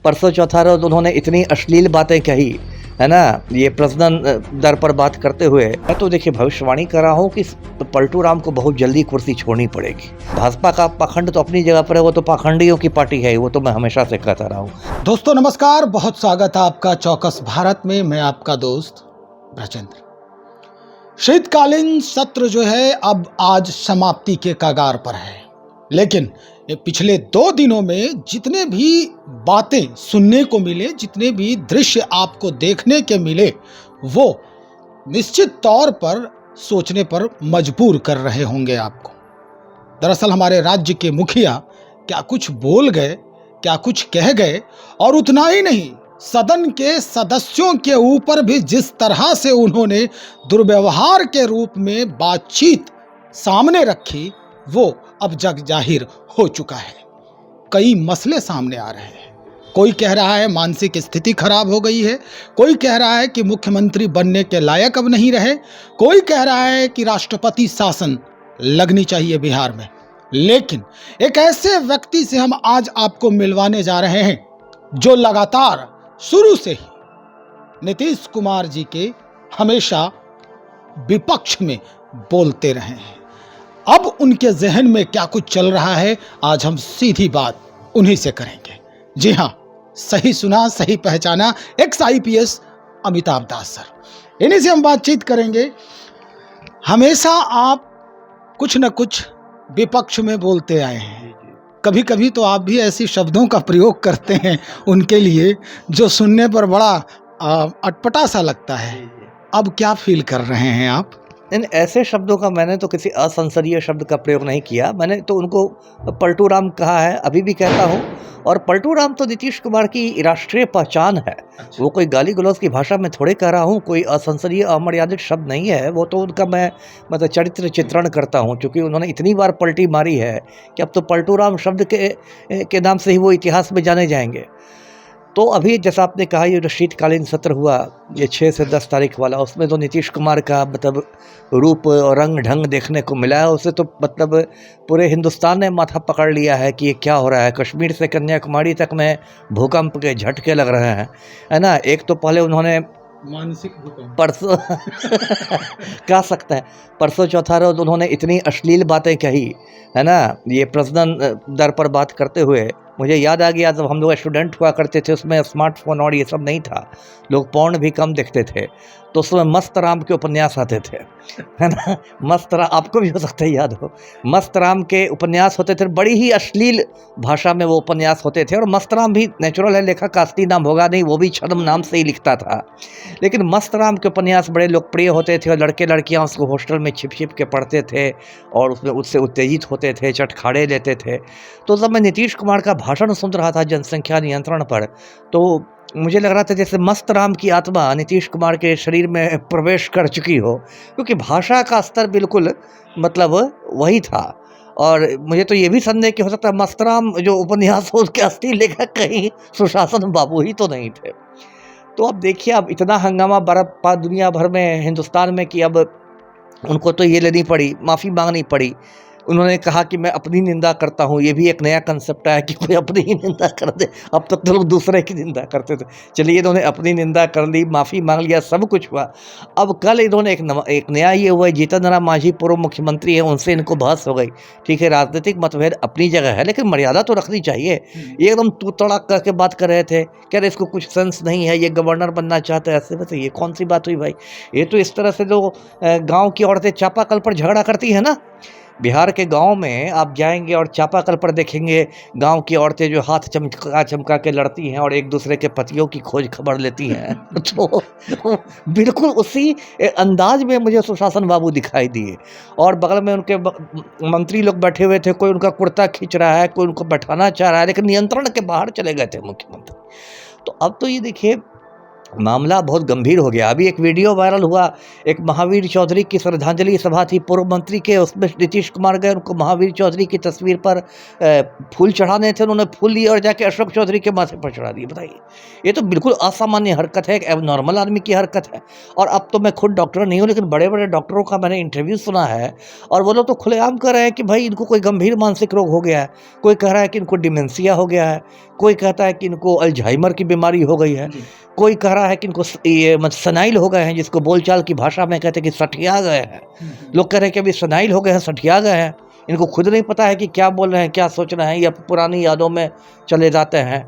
परसों चौथा रोज उन्होंने इतनी अश्लील बातें कही है ना, ये प्रजनन दर पर बात करते हुए। मैं तो देखिए भविष्यवाणी कर रहा हूँ कि पलटू राम को बहुत जल्दी कुर्सी छोड़नी पड़ेगी। भाजपा का पाखंड तो अपनी जगह पर है, वो तो पाखंडियों की पार्टी है, वो तो मैं हमेशा से कहता रहा हूँ। दोस्तों नमस्कार, बहुत स्वागत है आपका चौकस भारत में। मैं आपका दोस्त ब्रजेंद्र। शीतकालीन सत्र जो है अब आज समाप्ति के कगार पर है, लेकिन ये पिछले 2 दिनों में जितने भी बातें सुनने को मिले, जितने भी दृश्य आपको देखने के मिले, वो निश्चित तौर पर सोचने पर मजबूर कर रहे होंगे आपको। दरअसल हमारे राज्य के मुखिया क्या कुछ बोल गए, क्या कुछ कह गए, और उतना ही नहीं, सदन के सदस्यों के ऊपर भी जिस तरह से उन्होंने दुर्व्यवहार के रूप में बातचीत सामने रखी, वो अब जग जाहिर हो चुका है। कई मसले सामने आ रहे हैं। कोई कह रहा है मानसिक स्थिति खराब हो गई है, कोई कह रहा है कि मुख्यमंत्री बनने के लायक अब नहीं रहे, कोई कह रहा है कि राष्ट्रपति शासन लगनी चाहिए बिहार में। लेकिन एक ऐसे व्यक्ति से हम आज आपको मिलवाने जा रहे हैं जो लगातार शुरू से ही नीतीश कुमार जी के हमेशा विपक्ष में बोलते रहे हैं। अब उनके जहन में क्या कुछ चल रहा है, आज हम सीधी बात उन्हीं से करेंगे। जी हाँ, सही सुना, सही पहचाना, एक्स IPS अमिताभ दास सर, इन्हीं से हम बातचीत करेंगे। हमेशा आप कुछ न कुछ विपक्ष में बोलते आए हैं, कभी कभी तो आप भी ऐसी शब्दों का प्रयोग करते हैं उनके लिए जो सुनने पर बड़ा अटपटा सा लगता है। अब क्या फील कर रहे हैं आप? इन ऐसे शब्दों का मैंने तो किसी असंसदीय शब्द का प्रयोग नहीं किया। मैंने तो उनको पलटू राम कहा है, अभी भी कहता हूँ। और पलटू राम तो नीतीश कुमार की राष्ट्रीय पहचान है। वो कोई गाली गलौज की भाषा में थोड़े कह रहा हूँ, कोई असंसदीय अमर्यादित शब्द नहीं है। वो तो उनका मैं मतलब चरित्र चित्रण करता हूँ, क्योंकि उन्होंने इतनी बार पलटी मारी है कि अब तो पलटू राम शब्द के नाम से ही वो इतिहास में जाने जाएंगे। तो अभी जैसा आपने कहा, ये जो शीतकालीन सत्र हुआ, ये 6 से 10 तारीख वाला, उसमें तो नीतीश कुमार का मतलब रूप और रंग ढंग देखने को मिला है। उसे तो मतलब पूरे हिंदुस्तान ने माथा पकड़ लिया है कि ये क्या हो रहा है। कश्मीर से कन्याकुमारी तक में भूकंप के झटके लग रहे हैं, है ना। एक तो पहले उन्होंने मानसिक भूकंप परसों कह सकते हैं, परसों चौथा रोज उन्होंने इतनी अश्लील बातें कही है ना, ये प्रजनन दर पर बात करते हुए। मुझे याद आ गया, जब हम लोग स्टूडेंट हुआ करते थे, उसमें स्मार्टफोन और ये सब नहीं था, लोग पॉर्न भी कम देखते थे, तो उसमें मस्त राम के उपन्यास आते थे, है ना। मस्त राम, आपको भी हो सकता है याद हो, मस्त राम के उपन्यास होते थे, बड़ी ही अश्लील भाषा में वो उपन्यास होते थे। और मस्त राम भी नेचुरल है, लेखक का असली नाम होगा नहीं, वो भी छद्म नाम से ही लिखता था। लेकिन मस्त राम के उपन्यास बड़े लोकप्रिय होते थे और लड़के लड़कियां उसको हॉस्टल में छिप छिप के पढ़ते थे और उसमें उससे उत्तेजित होते थे, चटखाड़े लेते थे। तो जब मैं नीतीश कुमार का भाषण सुन रहा था जनसंख्या नियंत्रण पर, तो मुझे लग रहा था जैसे मस्त राम की आत्मा नीतीश कुमार के शरीर में प्रवेश कर चुकी हो, क्योंकि भाषा का स्तर बिल्कुल मतलब वही था। और मुझे तो ये भी संदेह कि हो सकता है मस्त राम जो उपन्यास हो उसके असली लेखक कहीं सुशासन बाबू ही तो नहीं थे। तो अब देखिए, अब इतना हंगामा बरपा दुनिया भर में, हिंदुस्तान में, कि अब उनको तो ये लेनी पड़ी, माफ़ी मांगनी पड़ी। उन्होंने कहा कि मैं अपनी निंदा करता हूँ। ये भी एक नया कंसेप्ट है कि कोई अपनी ही निंदा कर दे। अब तक तो लोग दूसरे की निंदा करते थे। चलिए, इन्होंने अपनी निंदा कर ली, माफ़ी मांग लिया, सब कुछ हुआ। अब कल इन्होंने एक नया ये हुआ, जीतन राम मांझी पूर्व मुख्यमंत्री है, उनसे इनको बहस हो गई। ठीक है, राजनीतिक मतभेद अपनी जगह है, लेकिन मर्यादा तो रखनी चाहिए। ये एकदम तू तड़ाक करके बात कर रहे थे, कह रहे इसको कुछ सेंस नहीं है, ये गवर्नर बनना चाहता है। ऐसे वैसे ये कौन सी बात हुई भाई? ये तो इस तरह से जो गाँव की औरतें चापाकल पर झगड़ा करती है ना, बिहार के गांव में आप जाएंगे और चापाकल पर देखेंगे गांव की औरतें जो हाथ चमका चमका के लड़ती हैं और एक दूसरे के पतियों की खोज खबर लेती हैं। तो बिल्कुल उसी अंदाज में मुझे सुशासन बाबू दिखाई दिए। और बगल में उनके मंत्री लोग बैठे हुए थे, कोई उनका कुर्ता खींच रहा है, कोई उनको बैठाना चाह रहा है, लेकिन नियंत्रण के बाहर चले गए थे मुख्यमंत्री। तो अब तो ये देखिए, मामला बहुत गंभीर हो गया। अभी एक वीडियो वायरल हुआ, एक महावीर चौधरी की श्रद्धांजलि सभा थी पूर्व मंत्री के, उसमें नीतीश कुमार गए, उनको महावीर चौधरी की तस्वीर पर फूल चढ़ाने थे, उन्होंने फूल लिए और जाके अशोक चौधरी के माथे पर चढ़ा दिए। बताइए, ये तो बिल्कुल असामान्य हरकत है, एक एबनॉर्मल आदमी की हरकत है। और अब तो मैं खुद डॉक्टर नहीं हूँ, लेकिन बड़े बड़े डॉक्टरों का मैंने इंटरव्यू सुना है और वो लोग तो खुलेआम कह रहे हैं कि भाई इनको कोई गंभीर मानसिक रोग हो गया है, कोई कह रहा है कि इनको डिमेंशिया हो गया है, कोई कहता है कि इनको अल्जाइमर की बीमारी हो गई है, कोई कह रहा है कि इनको ये सनाइल हो गए हैं, जिसको बोलचाल की भाषा में कहते हैं कि सठिया गए हैं। लोग कह रहे हैं कि अभी सनाइल हो गए हैं, सठिया गए हैं, इनको खुद नहीं पता है कि क्या बोल रहे हैं, क्या सोच रहे हैं, या पुरानी यादों में चले जाते हैं,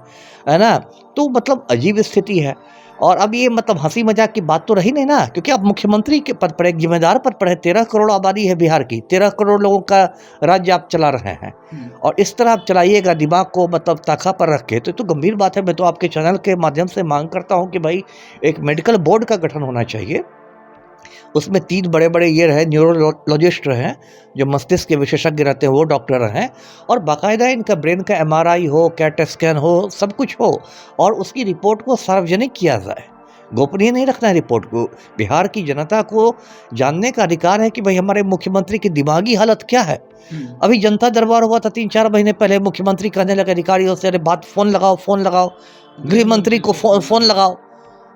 है ना। तो मतलब अजीब स्थिति है। और अब ये मतलब हंसी मजाक की बात तो रही नहीं ना, क्योंकि आप मुख्यमंत्री के पद पर, एक जिम्मेदार पद पर है, 13 करोड़ आबादी है बिहार की, 13 करोड़ लोगों का राज्य आप चला रहे हैं और इस तरह आप चलाइएगा दिमाग को मतलब ताका पर रख के, तो गंभीर बात है। मैं तो आपके चैनल के माध्यम से मांग करता हूं कि भाई एक मेडिकल बोर्ड का गठन होना चाहिए, उसमें 3 बड़े बड़े ये रहे, न्यूरोलॉजिस्ट रहे जो मस्तिष्क के विशेषज्ञ रहते हैं, वो डॉक्टर हैं, और बाकायदा इनका ब्रेन का MRI हो, कैट स्कैन हो, सब कुछ हो और उसकी रिपोर्ट को सार्वजनिक किया जाए। गोपनीय नहीं रखना है रिपोर्ट को। बिहार की जनता को जानने का अधिकार है कि भाई हमारे मुख्यमंत्री की दिमागी हालत क्या है। अभी जनता दरबार हुआ था 3-4 महीने पहले, मुख्यमंत्री कहने लगे अधिकारियों से, अरे बात फ़ोन लगाओ, गृह मंत्री को फ़ोन लगाओ।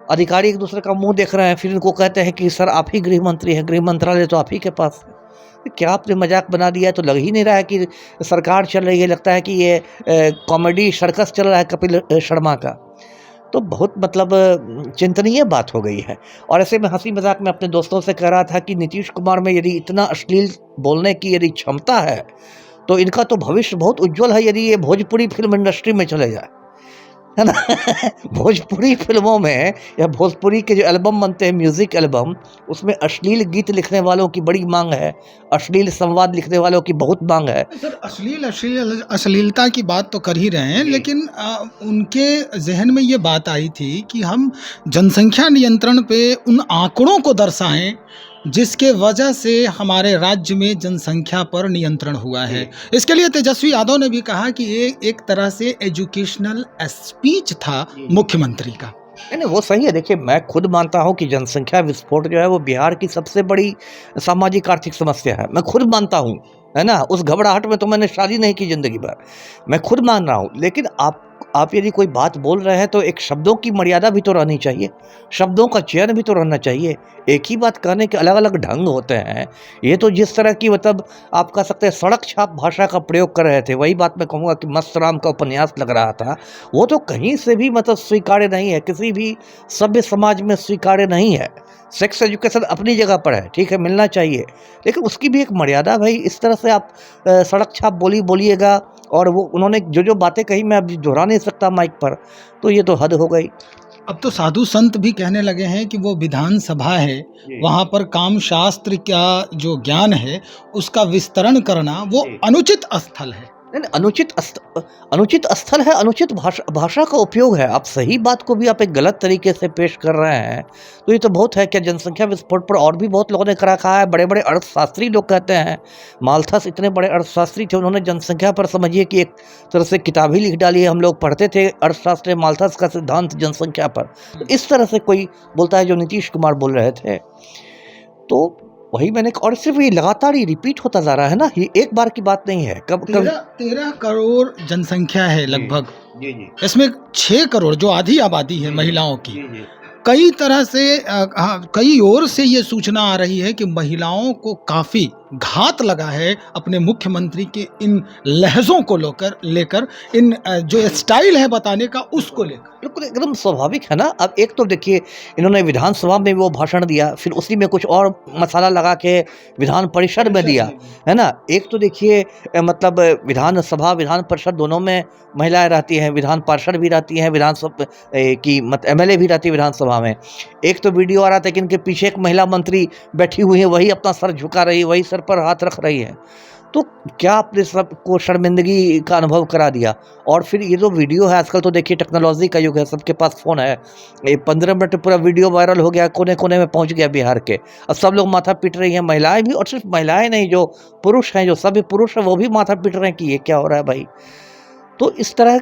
अधिकारी एक दूसरे का मुंह देख रहे हैं, फिर इनको कहते हैं कि सर आप ही गृह मंत्री हैं, गृह मंत्रालय तो आप ही के पास है। तो क्या आपने मजाक बना दिया है? तो लग ही नहीं रहा है कि सरकार चल रही है, लगता है कि ये कॉमेडी सर्कस चल रहा है कपिल शर्मा का। तो बहुत मतलब चिंतनीय बात हो गई है। और ऐसे में हंसी मजाक में अपने दोस्तों से कह रहा था कि नीतीश कुमार में यदि इतना अश्लील बोलने की यदि क्षमता है तो इनका तो भविष्य बहुत उज्जवल है, यदि ये भोजपुरी फिल्म इंडस्ट्री में चले जाए, है ना। भोजपुरी फिल्मों में या भोजपुरी के जो एल्बम बनते हैं, म्यूजिक एल्बम, उसमें अश्लील गीत लिखने वालों की बड़ी मांग है, अश्लील संवाद लिखने वालों की बहुत मांग है। सर अश्लीलता की बात तो कर ही रहे हैं, लेकिन उनके जहन में ये बात आई थी कि हम जनसंख्या नियंत्रण पे उन आंकड़ों को दर्शाएं जिसके वजह से हमारे राज्य में जनसंख्या पर नियंत्रण हुआ है। इसके लिए तेजस्वी यादव ने भी कहा कि ये एक तरह से एजुकेशनल स्पीच था मुख्यमंत्री का। नहीं, वो सही है। देखिए, मैं खुद मानता हूँ कि जनसंख्या विस्फोट जो है वो बिहार की सबसे बड़ी सामाजिक आर्थिक समस्या है। मैं खुद मानता हूँ, है ना। उस घबराहट में तो मैंने शादी नहीं की जिंदगी भर, मैं खुद मान रहा हूँ। लेकिन आप यदि कोई बात बोल रहे हैं तो एक शब्दों की मर्यादा भी तो रहनी चाहिए, शब्दों का चयन भी तो रहना चाहिए। एक ही बात कहने के अलग अलग ढंग होते हैं। ये तो जिस तरह की मतलब आप कह सकते हैं सड़क छाप भाषा का प्रयोग कर रहे थे, वही बात मैं कहूँगा कि मस्तराम का उपन्यास लग रहा था, वो तो कहीं से भी मतलब स्वीकार्य नहीं है, किसी भी सभ्य समाज में स्वीकार्य नहीं है। सेक्स एजुकेशन अपनी जगह पर है, ठीक है, मिलना चाहिए, लेकिन उसकी भी एक मर्यादा। भाई इस तरह से आप सड़क छाप बोलिएगा, और वो उन्होंने जो बातें कही मैं अब दोहरा नहीं सकता माइक पर, तो ये तो हद हो गई। अब तो साधु संत भी कहने लगे हैं कि वो विधानसभा है, वहाँ पर काम शास्त्र का जो ज्ञान है उसका विस्तरण करना वो अनुचित स्थल है। नहीं, अनुचित स्थल है, अनुचित भाषा का उपयोग है। आप सही बात को भी आप एक गलत तरीके से पेश कर रहे हैं, तो ये तो बहुत है। क्या जनसंख्या विस्फोट पर और भी बहुत लोगों ने कहा है। बड़े बड़े अर्थशास्त्री लोग कहते हैं, माल्थस इतने बड़े अर्थशास्त्री थे, उन्होंने जनसंख्या पर समझिए कि एक तरह से किताब ही लिख डाली है। हम लोग पढ़ते थे अर्थशास्त्र माल्थस का सिद्धांत जनसंख्या पर। तो इस तरह से कोई बोलता है जो नीतीश कुमार बोल रहे थे, तो वही मैंने, और सिर्फ ये लगातार ही रिपीट होता जा रहा है ना, ये एक बार की बात नहीं है। 13 करोड़ जनसंख्या है लगभग, इसमें 6 करोड़ जो आधी आबादी है महिलाओं की। कई तरह से कई ओर से ये सूचना आ रही है कि महिलाओं को काफी घात लगा है अपने मुख्यमंत्री के इन लहजों को लेकर इन जो स्टाइल है बताने का उसको लेकर। बिल्कुल एकदम स्वाभाविक है ना। अब एक तो देखिए, इन्होंने विधानसभा में वो भाषण दिया, फिर उसी में कुछ और मसाला लगा के विधान परिषद में दिया, है ना। एक तो देखिए मतलब विधानसभा विधान परिषद दोनों में महिलाएं रहती हैं, विधान पार्षद भी रहती हैं, विधानसभा की MLA भी रहती है विधानसभा में। एक तो वीडियो आ रहा था कि इनके पीछे एक महिला मंत्री बैठी हुई है, वही अपना सर झुका रही है, वही सर पर हाथ रख रही है। तो क्या आपने सबको शर्मिंदगी का अनुभव करा दिया। और फिर ये जो वीडियो है, आजकल तो देखिए टेक्नोलॉजी का युग है, सबके पास फ़ोन है, ये 15 मिनट पूरा वीडियो वायरल हो गया, कोने कोने में पहुंच गया बिहार के। अब सब लोग माथा पीट रही हैं, महिलाएं भी, और सिर्फ महिलाएं नहीं, जो पुरुष हैं, जो सभी पुरुष हैं, वो भी माथा पीट रहे हैं कि ये क्या हो रहा है भाई। तो इस तरह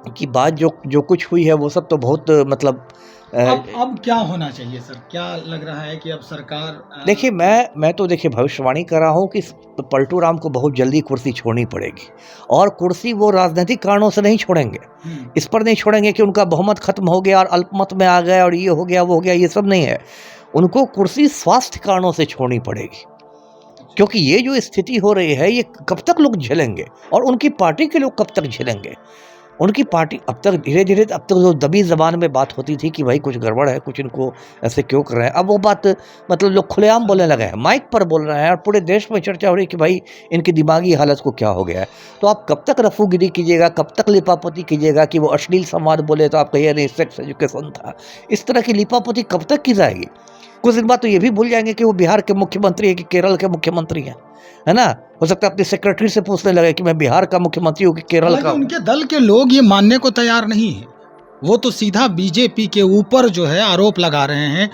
की बात जो कुछ हुई है वो सब तो बहुत मतलब अब क्या होना चाहिए सर? क्या लग रहा है कि अब सरकार देखिए मैं तो देखिए भविष्यवाणी कर रहा हूँ कि पलटू राम को बहुत जल्दी कुर्सी छोड़नी पड़ेगी, और कुर्सी वो राजनीतिक कारणों से नहीं छोड़ेंगे। इस पर नहीं छोड़ेंगे कि उनका बहुमत खत्म हो गया और अल्पमत में आ गए और ये हो गया वो हो गया, ये सब नहीं है। उनको कुर्सी स्वास्थ्य कारणों से छोड़नी पड़ेगी, क्योंकि ये जो स्थिति हो रही है ये कब तक लोग झेलेंगे, और उनकी पार्टी के लोग कब तक झेलेंगे। उनकी पार्टी अब तक धीरे धीरे, अब तक जो दबी जबान में बात होती थी कि भाई कुछ गड़बड़ है, कुछ इनको ऐसे क्यों कर रहे हैं, अब वो बात मतलब लोग खुलेआम बोलने लगे हैं, माइक पर बोल रहे हैं, और पूरे देश में चर्चा हो रही है कि भाई इनकी दिमागी हालत को क्या हो गया है। तो आप कब तक रफूगिरी कीजिएगा, कब तक लिपापोती कीजिएगा कि वो अश्लील संवाद बोले तो आप कहिए नहीं सेक्स एजुकेशन था। इस तरह की लिपापोती कब तक की जाएगी। कुछ दिन बाद तो ये भी भूल जाएंगे कि वो बिहार के मुख्यमंत्री है कि केरल के मुख्यमंत्री हैं, है ना। हो सकता है अपनी सेक्रेटरी से पूछने लगे कि मैं बिहार का मुख्यमंत्री हूँ कि केरल का। उनके दल के लोग ये मानने को तैयार नहीं है, वो तो सीधा बीजेपी के ऊपर जो है आरोप लगा रहे हैं।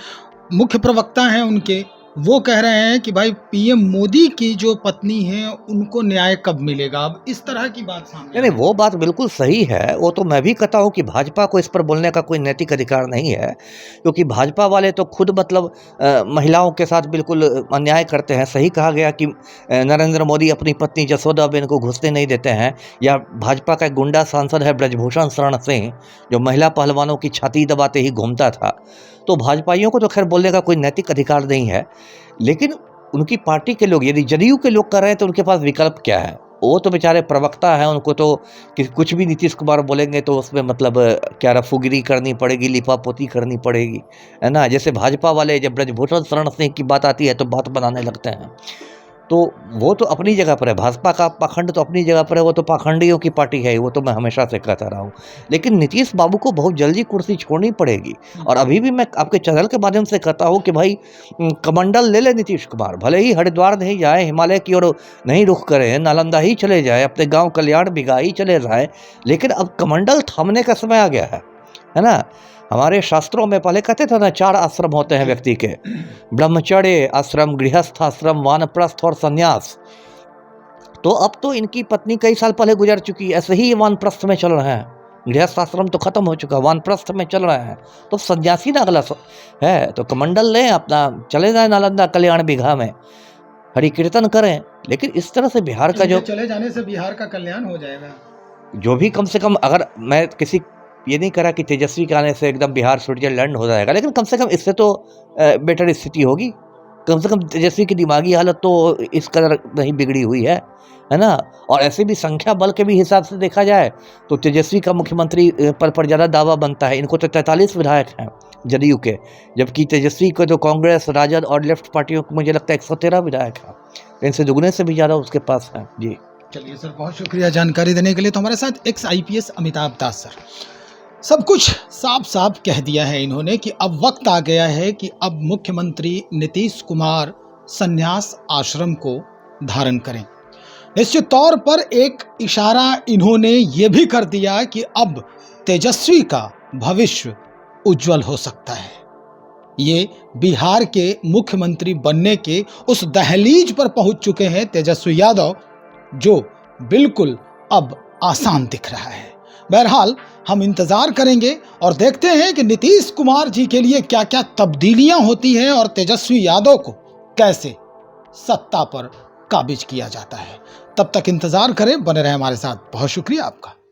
मुख्य प्रवक्ता हैं उनके, वो कह रहे हैं कि भाई पीएम मोदी की जो पत्नी है उनको न्याय कब मिलेगा। अब इस तरह की बात सामने नहीं, वो बात बिल्कुल सही है। वो तो मैं भी कहता हूँ कि भाजपा को इस पर बोलने का कोई नैतिक अधिकार नहीं है, क्योंकि भाजपा वाले तो खुद मतलब महिलाओं के साथ बिल्कुल अन्याय करते हैं। सही कहा गया कि नरेंद्र मोदी अपनी पत्नी जसोदाबेन को घुसने नहीं देते हैं, या भाजपा का एक गुंडा सांसद है ब्रजभूषण शरण सिंह, जो महिला पहलवानों की छाती दबाते ही घूमता था। तो भाजपाइयों को तो खैर बोलने का कोई नैतिक अधिकार नहीं है, लेकिन उनकी पार्टी के लोग, यदि जदयू के लोग कर रहे हैं तो उनके पास विकल्प क्या है। वो तो बेचारे प्रवक्ता हैं, उनको तो कि कुछ भी नीतीश कुमार बोलेंगे तो उसमें मतलब क्या रफूगिरी करनी पड़ेगी, लिपापोती करनी पड़ेगी, है ना। जैसे भाजपा वाले जब ब्रजभूषण शरण सिंह की बात आती है तो बात बनाने लगते हैं। तो वो तो अपनी जगह पर है, भाजपा का पाखंड तो अपनी जगह पर है, वो तो पाखंडियों की पार्टी है, वो तो मैं हमेशा से कहता रहा हूँ। लेकिन नीतीश बाबू को बहुत जल्दी कुर्सी छोड़नी पड़ेगी, और अभी भी मैं आपके चैनल के माध्यम से कहता हूँ कि भाई कमंडल ले ले नीतीश कुमार, भले ही हरिद्वार नहीं जाए, हिमालय की ओर नहीं रुख करें, नालंदा ही चले जाए, अपने गाँव कल्याण बिघा ही चले जाए, लेकिन अब कमंडल थामने का समय आ गया है ना। हमारे शास्त्रों में पहले कहते थे ना 4 आश्रम होते हैं व्यक्ति के, ब्रह्मचर्य आश्रम, गृहस्थ आश्रम, वानप्रस्थ और संन्यास। तो अब तो इनकी पत्नी कई साल पहले गुजर चुकी है, ऐसे ही वानप्रस्थ में चल रहे हैं। गृहस्थ आश्रम तो खत्म हो चुका, वानप्रस्थ में चल रहे हैं, तो सन्यासी ना अगला है। तो कमंडल लें अपना, चले जाए नालंदा कल्याण बिघा में, हरि कीर्तन करें। लेकिन इस तरह से बिहार का जो चले जाने से बिहार का कल्याण हो जाएगा, जो भी कम से कम, अगर मैं किसी ये नहीं करा कि तेजस्वी के आने से एकदम बिहार स्विट्जरलैंड हो जाएगा, लेकिन कम से कम इससे तो बेटर स्थिति होगी। कम से कम तेजस्वी की दिमागी हालत तो इस कदर नहीं बिगड़ी हुई है ना। और ऐसे भी संख्या बल के भी हिसाब से देखा जाए तो तेजस्वी का मुख्यमंत्री पद पर ज़्यादा दावा बनता है। इनको तो 43 विधायक हैं जदयू के, जबकि तेजस्वी को तो कांग्रेस, राजद और लेफ्ट पार्टियों को मुझे लगता है 113 विधायक हैं, इनसे दुगने से भी ज़्यादा उसके पास हैं। जी चलिए सर, बहुत शुक्रिया जानकारी देने के लिए। तो हमारे साथ एक्स IPS अमिताभ दास सर, सब कुछ साफ साफ कह दिया है इन्होंने कि अब वक्त आ गया है कि अब मुख्यमंत्री नीतीश कुमार संन्यास आश्रम को धारण करें। निश्चित तौर पर एक इशारा इन्होंने ये भी कर दिया कि अब तेजस्वी का भविष्य उज्जवल हो सकता है। ये बिहार के मुख्यमंत्री बनने के उस दहलीज पर पहुंच चुके हैं तेजस्वी यादव, जो बिल्कुल अब आसान दिख रहा है। बहरहाल हम इंतजार करेंगे और देखते हैं कि नीतीश कुमार जी के लिए क्या क्या तब्दीलियां होती हैं और तेजस्वी यादव को कैसे सत्ता पर काबिज किया जाता है। तब तक इंतजार करें, बने रहें हमारे साथ। बहुत शुक्रिया आपका।